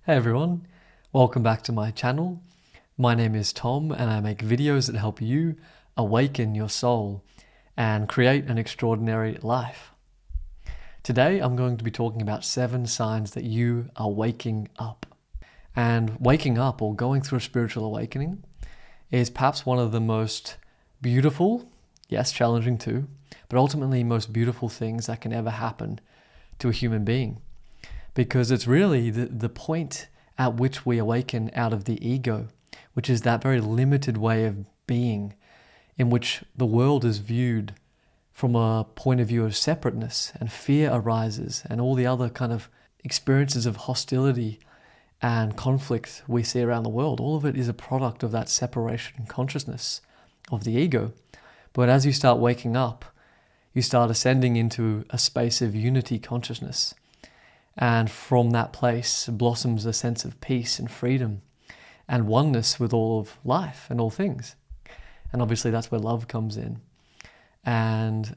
Hey everyone, welcome back to my channel. My name is Tom and I make videos that help you awaken your soul and create an extraordinary life. Today I'm going to be talking about 7 signs that you are waking up. And waking up or going through a spiritual awakening is perhaps one of the most beautiful, yes, challenging too, but ultimately most beautiful things that can ever happen to a human being. Because it's really the point at which we awaken out of the ego, which is that very limited way of being in which the world is viewed from a point of view of separateness, and fear arises, and all the other kind of experiences of hostility and conflict we see around the world. All of it is a product of that separation consciousness of the ego. But as you start waking up, you start ascending into a space of unity consciousness. And from that place blossoms a sense of peace and freedom and oneness with all of life and all things. And obviously that's where love comes in. And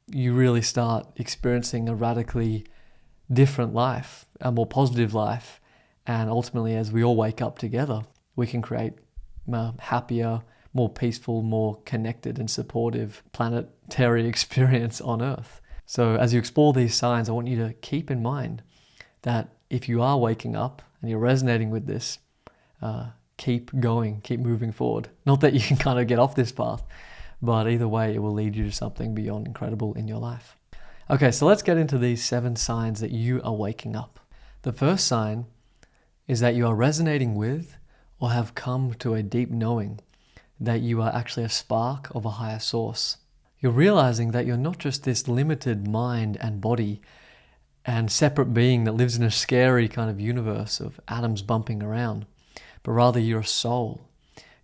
you really start experiencing a radically different life, a more positive life. And ultimately, as we all wake up together, we can create a happier, more peaceful, more connected and supportive planetary experience on Earth. So as you explore these signs, I want you to keep in mind that if you are waking up and you're resonating with this, keep going, keep moving forward. Not that you can kind of get off this path, but either way, it will lead you to something beyond incredible in your life. Okay, so let's get into these 7 signs that you are waking up. The first sign is that you are resonating with or have come to a deep knowing that you are actually a spark of a higher source. You're realizing that you're not just this limited mind and body and separate being that lives in a scary kind of universe of atoms bumping around, but rather you're a soul.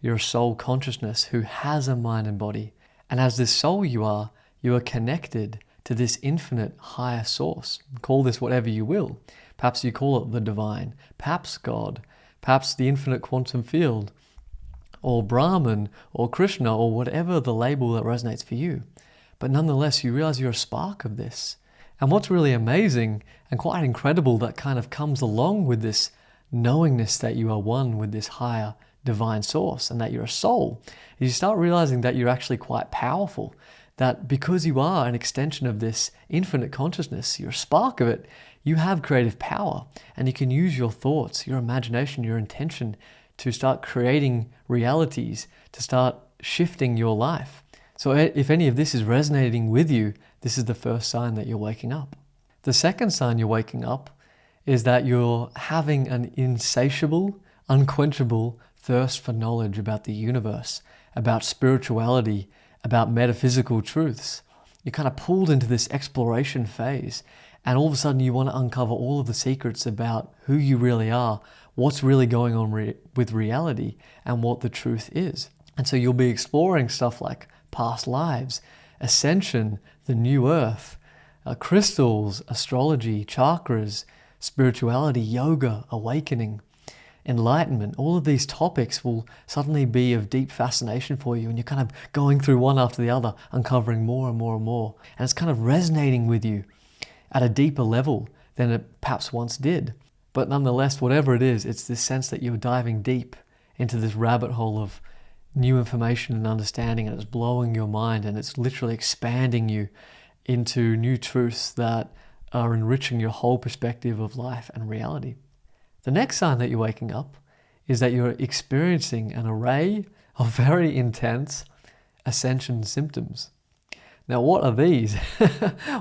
You're a soul consciousness who has a mind and body. And as this soul you are connected to this infinite higher source. Call this whatever you will. Perhaps you call it the divine, perhaps God, perhaps the infinite quantum field, or Brahman, or Krishna, or whatever the label that resonates for you. But nonetheless, you realize you're a spark of this. And what's really amazing and quite incredible that kind of comes along with this knowingness that you are one with this higher divine source and that you're a soul, is you start realizing that you're actually quite powerful. That because you are an extension of this infinite consciousness, you're a spark of it, you have creative power and you can use your thoughts, your imagination, your intention to start creating realities, to start shifting your life. So if any of this is resonating with you, this is the first sign that you're waking up. The second sign you're waking up is that you're having an insatiable, unquenchable thirst for knowledge about the universe, about spirituality, about metaphysical truths. You're kind of pulled into this exploration phase, and all of a sudden you want to uncover all of the secrets about who you really are, what's really going on with reality, and what the truth is. And so you'll be exploring stuff like past lives, Ascension, the new earth, crystals, astrology, chakras, spirituality, yoga, awakening, enlightenment. All of these topics will suddenly be of deep fascination for you, and you're kind of going through one after the other, uncovering more and more and more. And it's kind of resonating with you at a deeper level than it perhaps once did. But nonetheless, whatever it is, it's this sense that you're diving deep into this rabbit hole of new information and understanding, and it's blowing your mind, and it's literally expanding you into new truths that are enriching your whole perspective of life and reality. The next sign that you're waking up is that you're experiencing an array of very intense ascension symptoms. Now, what are these?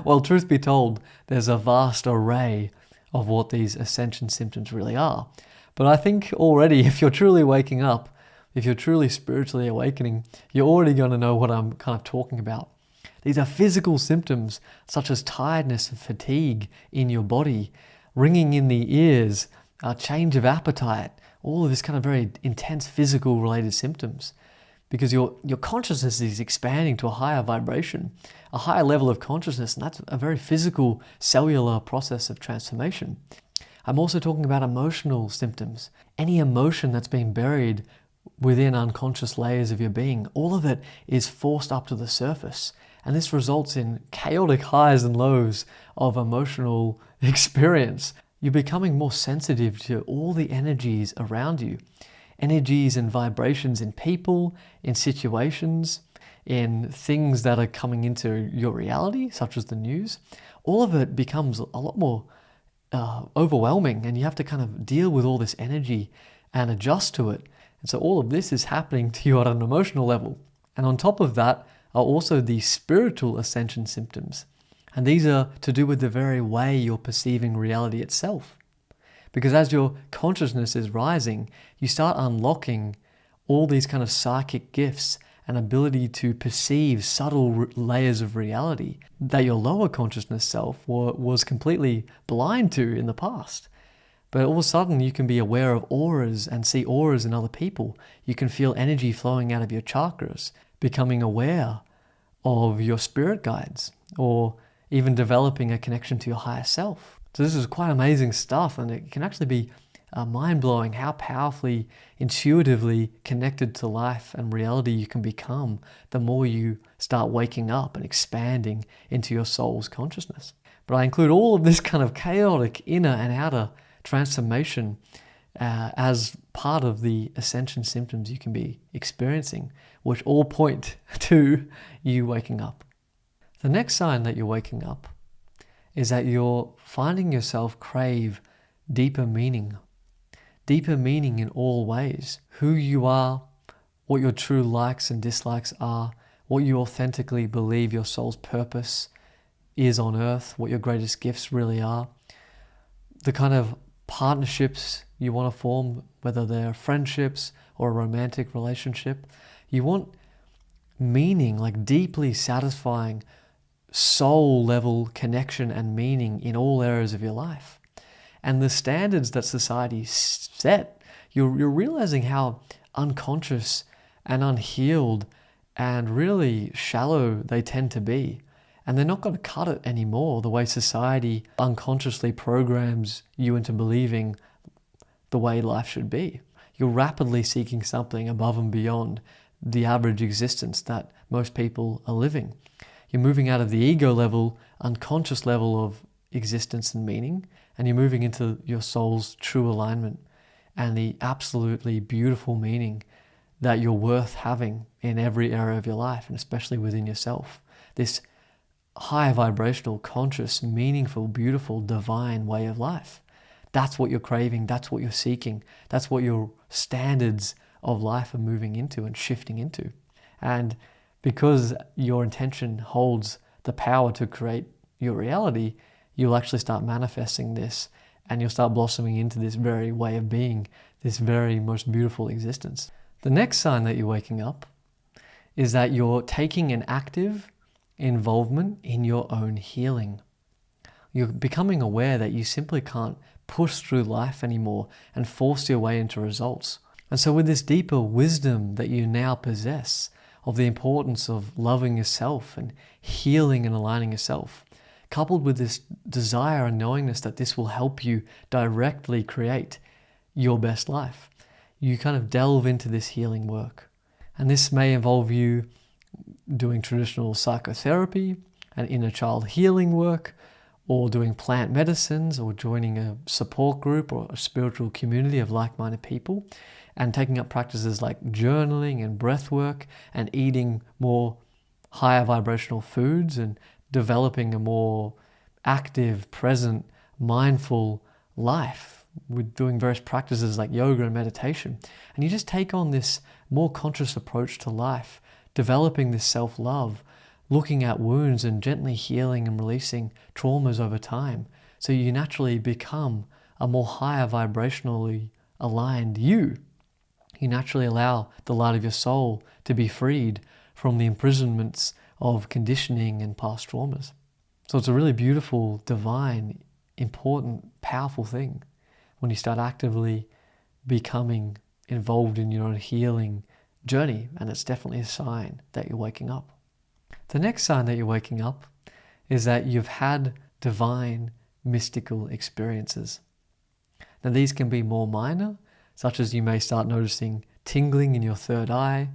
Well, truth be told, there's a vast array of what these ascension symptoms really are. But I think already, if you're truly waking up, if you're truly spiritually awakening, you're already going to know what I'm kind of talking about. These are physical symptoms such as tiredness and fatigue in your body, ringing in the ears, change of appetite, all of this kind of very intense physical related symptoms. Because your consciousness is expanding to a higher vibration, a higher level of consciousness, and that's a very physical cellular process of transformation. I'm also talking about emotional symptoms. Any emotion that's been buried within unconscious layers of your being, all of it is forced up to the surface. And this results in chaotic highs and lows of emotional experience you're becoming more sensitive to all the energies around you. Energies and vibrations in people, in situations, in things that are coming into your reality, such as the news. All of it becomes a lot more overwhelming, and you have to kind of deal with all this energy and adjust to it. And so all of this is happening to you at an emotional level. And on top of that are also the spiritual ascension symptoms. And these are to do with the very way you're perceiving reality itself. Because as your consciousness is rising, you start unlocking all these kind of psychic gifts and ability to perceive subtle layers of reality that your lower consciousness self was completely blind to in the past. But all of a sudden you can be aware of auras and see auras in other people. You can feel energy flowing out of your chakras, becoming aware of your spirit guides, or even developing a connection to your higher self. So this is quite amazing stuff, and it can actually be mind-blowing how powerfully, intuitively connected to life and reality you can become the more you start waking up and expanding into your soul's consciousness. But I include all of this kind of chaotic inner and outer transformation as part of the ascension symptoms you can be experiencing, which all point to you waking up. The next sign that you're waking up is that you're finding yourself crave deeper meaning in all ways. Who you are, what your true likes and dislikes are, what you authentically believe your soul's purpose is on earth, what your greatest gifts really are, the kind of partnerships you want to form, whether they're friendships or a romantic relationship. You want meaning, like deeply satisfying soul level connection and meaning in all areas of your life. And the standards that society set, you're realizing how unconscious and unhealed and really shallow they tend to be. And they're not going to cut it anymore the way society unconsciously programs you into believing the way life should be. You're rapidly seeking something above and beyond the average existence that most people are living. You're moving out of the ego level, unconscious level of existence and meaning, and you're moving into your soul's true alignment and the absolutely beautiful meaning that you're worth having in every area of your life, and especially within yourself. This high vibrational, conscious, meaningful, beautiful, divine way of life. That's what you're craving. That's what you're seeking. That's what your standards of life are moving into and shifting into. And because your intention holds the power to create your reality, you'll actually start manifesting this, and you'll start blossoming into this very way of being, this very most beautiful existence. The next sign that you're waking up is that you're taking an active involvement in your own healing. You're becoming aware that you simply can't push through life anymore and force your way into results. And so with this deeper wisdom that you now possess of the importance of loving yourself and healing and aligning yourself, coupled with this desire and knowingness that this will help you directly create your best life, you kind of delve into this healing work. And this may involve you doing traditional psychotherapy and inner child healing work, or doing plant medicines, or joining a support group or a spiritual community of like-minded people, and taking up practices like journaling and breath work, and eating more higher vibrational foods, and developing a more active, present, mindful life with doing various practices like yoga and meditation. And you just take on this more conscious approach to life, developing this self-love, looking at wounds and gently healing and releasing traumas over time. So you naturally become a more higher vibrationally aligned you. You naturally allow the light of your soul to be freed from the imprisonments of conditioning and past traumas. So it's a really beautiful, divine, important, powerful thing when you start actively becoming involved in your own healing journey, and it's definitely a sign that you're waking up. The next sign that you're waking up is that you've had divine mystical experiences. Now these can be more minor, such as you may start noticing tingling in your third eye.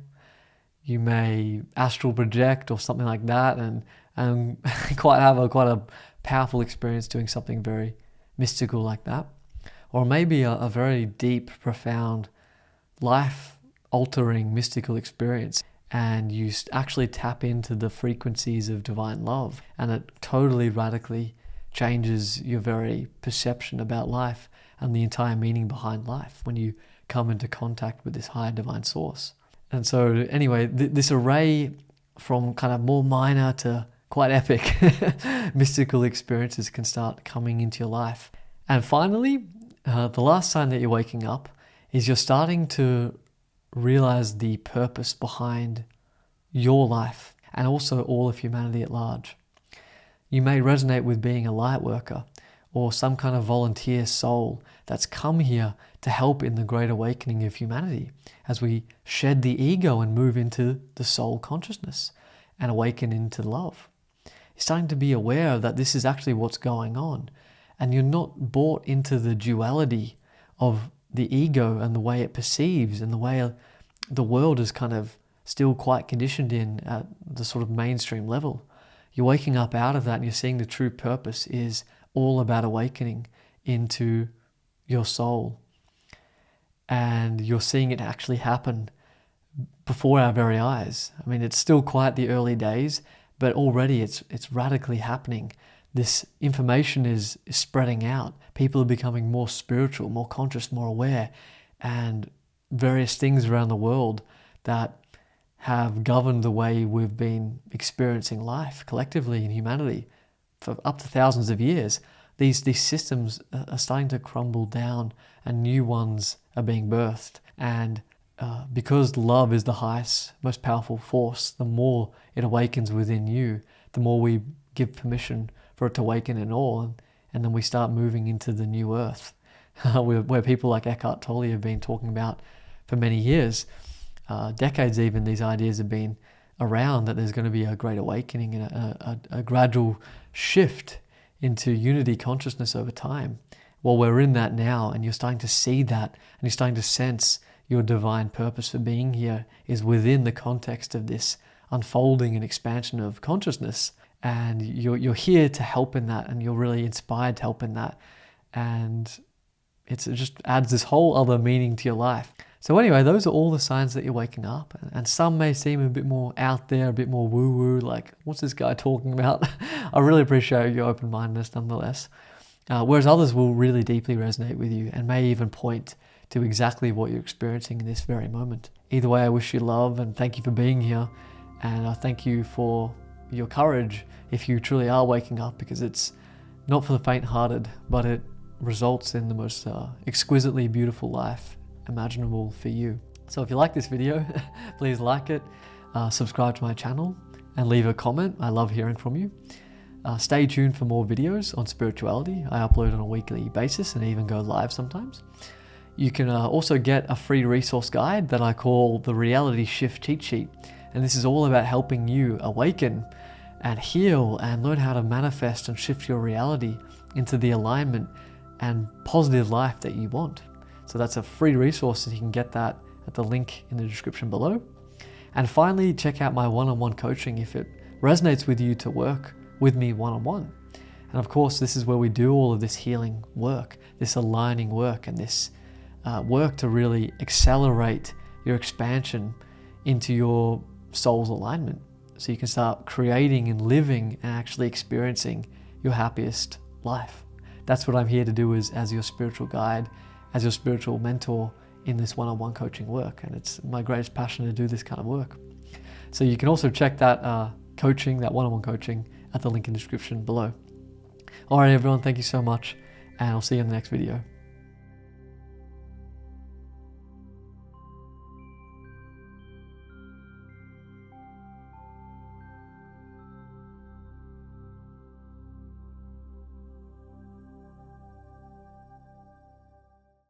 You may astral project or something like that, and quite a powerful experience doing something very, mystical like that. Or maybe a very deep, profound, life-altering mystical experience, and you actually tap into the frequencies of divine love, and it totally radically changes your very perception about life and the entire meaning behind life when you come into contact with this higher divine source. And so anyway, this array from kind of more minor to quite epic mystical experiences can start coming into your life. And finally, the last sign that you're waking up is you're starting to realize the purpose behind your life and also all of humanity at large. You may resonate with being a light worker or some kind of volunteer soul that's come here to help in the great awakening of humanity as we shed the ego and move into the soul consciousness and awaken into love. You're starting to be aware that this is actually what's going on, and you're not bought into the duality of the ego and the way it perceives and the way the world is kind of still quite conditioned in at the sort of mainstream level. You're waking up out of that and you're seeing the true purpose is all about awakening into your soul. And you're seeing it actually happen before our very eyes. I mean, it's still quite the early days, but already it's radically happening. This information is spreading out. People are becoming more spiritual, more conscious, more aware, and various things around the world that have governed the way we've been experiencing life collectively in humanity for up to thousands of years. These systems are starting to crumble down and new ones are being birthed. And because love is the highest, most powerful force, the more it awakens within you, the more we give permission for it to awaken in all. And then we start moving into the new earth, where people like Eckhart Tolle have been talking about for many years, decades even. These ideas have been around that there's going to be a great awakening and a gradual shift into unity consciousness over time. Well, we're in that now, and you're starting to see that, and you're starting to sense your divine purpose for being here is within the context of this unfolding and expansion of consciousness. And you're here to help in that, and you're really inspired to help in that. And it just adds this whole other meaning to your life. So anyway, those are all the signs that you're waking up. And some may seem a bit more out there, a bit more woo-woo, like, what's this guy talking about? I really appreciate your open-mindedness nonetheless. Whereas others will really deeply resonate with you and may even point to exactly what you're experiencing in this very moment. Either way, I wish you love and thank you for being here. And I thank you for your courage if you truly are waking up, because it's not for the faint-hearted, but it results in the most exquisitely beautiful life imaginable for you. So if you like this video, please like it, subscribe to my channel, and leave a comment. I love hearing from you. Stay tuned for more videos on spirituality. I upload on a weekly basis and even go live sometimes. You can also get a free resource guide that I call the Reality Shift Cheat Sheet. And this is all about helping you awaken and heal and learn how to manifest and shift your reality into the alignment and positive life that you want. So that's a free resource, and you can get that at the link in the description below. And finally, check out my one-on-one coaching if it resonates with you to work with me one-on-one. And of course, this is where we do all of this healing work, this aligning work, and this work to really accelerate your expansion into your soul's alignment, so you can start creating and living and actually experiencing your happiest life. That's what I'm here to do as your spiritual guide, as your spiritual mentor in this one-on-one coaching work. And it's my greatest passion to do this kind of work. So you can also check that coaching, that one-on-one coaching, at the link in the description below. All right, everyone, thank you so much, and I'll see you in the next video.